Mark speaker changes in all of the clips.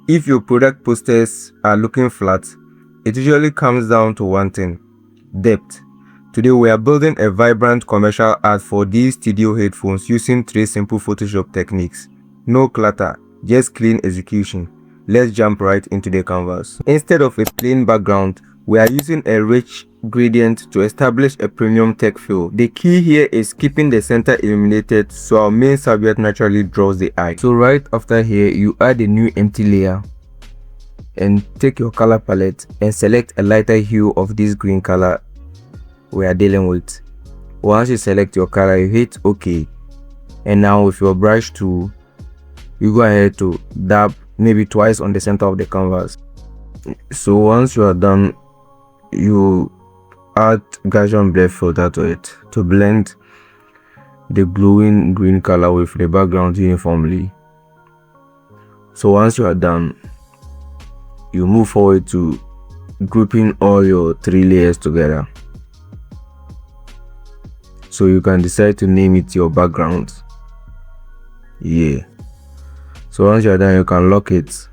Speaker 1: if your product posters are looking flat, it usually comes down to one thing: depth. Today we are building a vibrant commercial art for these studio headphones using 3 simple Photoshop techniques. No clutter, just clean execution. Let's jump right into the canvas. Instead of a plain background, we are using a rich gradient to establish a premium tech feel. The key here is keeping the center illuminated so our main subject naturally draws the eye. So right after here, you add a new empty layer and take your color palette and select a lighter hue of this green color we are dealing with. Once you select your color, you hit OK, and now with your brush tool, you go ahead to dab maybe twice on the center of the canvas. So once you are done, you add Gaussian blur filter to it to blend the glowing green color with the background uniformly. So once you are done, you move forward to grouping all your 3 layers together. So you can decide to name it your background. So once you are done, you can lock it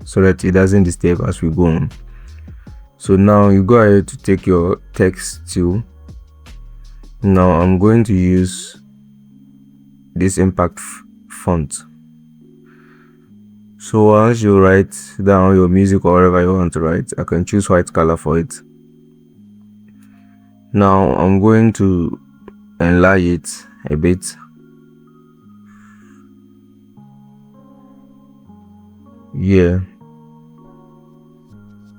Speaker 1: so that it doesn't disturb as we go on. So now you go ahead to take your text tool. Now I'm going to use this impact font. So once you write down your music or whatever you want to write, I can choose white color for it. Now I'm going to enlarge it a bit.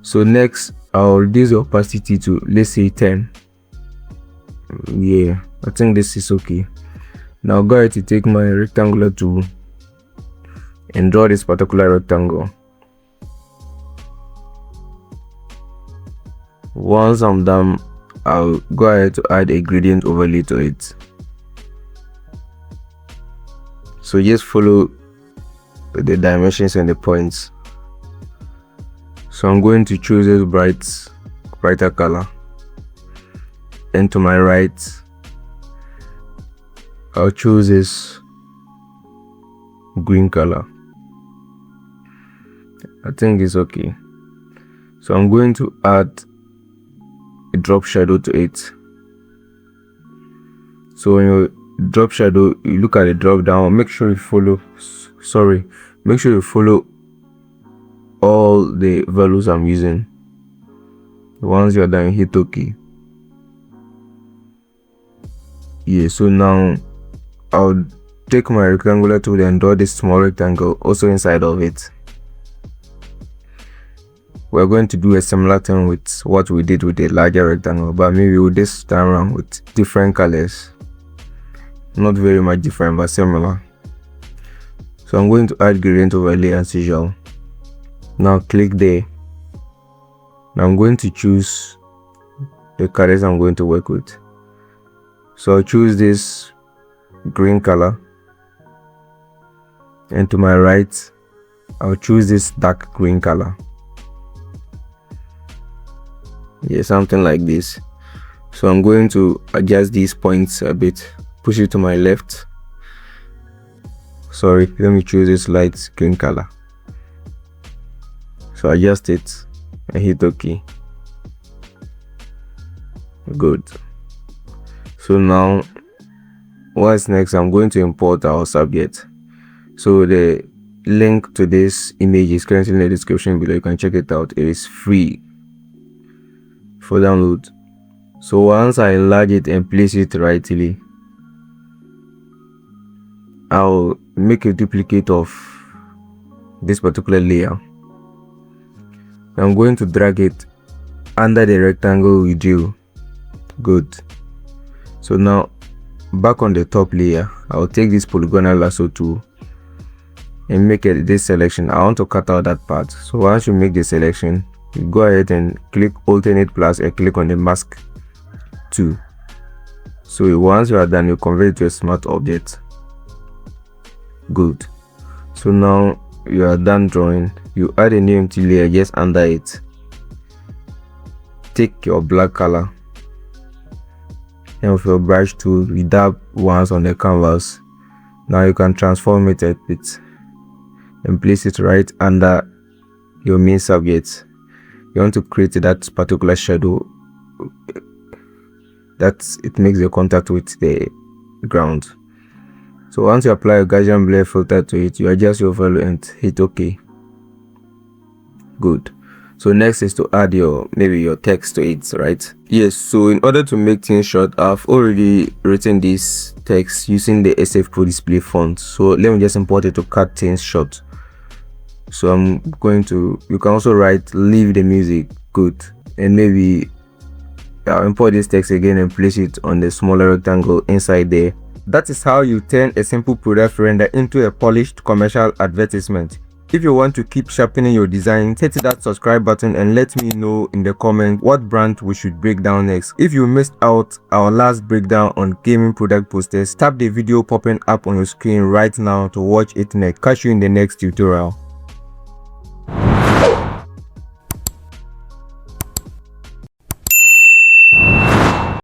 Speaker 1: So next, I'll reduce the opacity to, let's say, 10. I think this is okay. Now go ahead to take my rectangular tool and draw this particular rectangle. Once I'm done, I'll go ahead to add a gradient overlay to it. So just follow the dimensions and the points. So I'm going to choose this brighter color, and to my right I'll choose this green color. I think it's okay. So I'm going to add a drop shadow to it. So when you drop shadow, you look at the drop down, make sure you follow all the values I'm using. Once you're done, hit OK. So now I'll take my rectangular tool and draw this small rectangle also inside of it. We're going to do a similar thing with what we did with the larger rectangle, but maybe with this time around with different colors. Not very much different, but similar. So I'm going to add gradient overlay as usual. Now click there. Now I'm going to choose the colors I'm going to work with. So I'll choose this green color, and to my right I'll choose this dark green color. Something like this. So I'm going to adjust these points a bit, push it to my left. Let me choose this light green color. So adjust it and hit OK. Good. So now what's next? I'm going to import our subject. So the link to this image is currently in the description below. You can check it out. It is free for download. So once I enlarge it and place it rightly, I'll make a duplicate of this particular layer. I'm going to drag it under the rectangle we drew. Good. So now back on the top layer, I'll take this polygonal lasso tool and make this selection. I want to cut out that part. So once you make the selection, you go ahead and click alternate plus and click on the mask tool. So once you are done, you convert it to a smart object. Good. So now you are done drawing. You add a new empty layer just under it. Take your black color and with your brush tool, you dab once on the canvas. Now you can transform it a bit. and place it right under your main serviette. You want to create that particular shadow that it makes the contact with the ground. So once you apply a Gaussian blur filter to it, you adjust your value and hit OK. Good. So next is to add maybe your text to it, right? Yes, so in order to make things short, I've already written this text using the SF Pro display font. So let me just import it to cut things short. So I'm going to, you can also write leave the music. Good. And maybe I'll import this text again and place it on the smaller rectangle inside there. That is how you turn a simple product render into a polished commercial advertisement. If you want to keep sharpening your design, hit that subscribe button and let me know in the comments what brand we should break down next. If you missed out our last breakdown on gaming product posters, tap the video popping up on your screen right now to watch it next. Catch you in the next tutorial.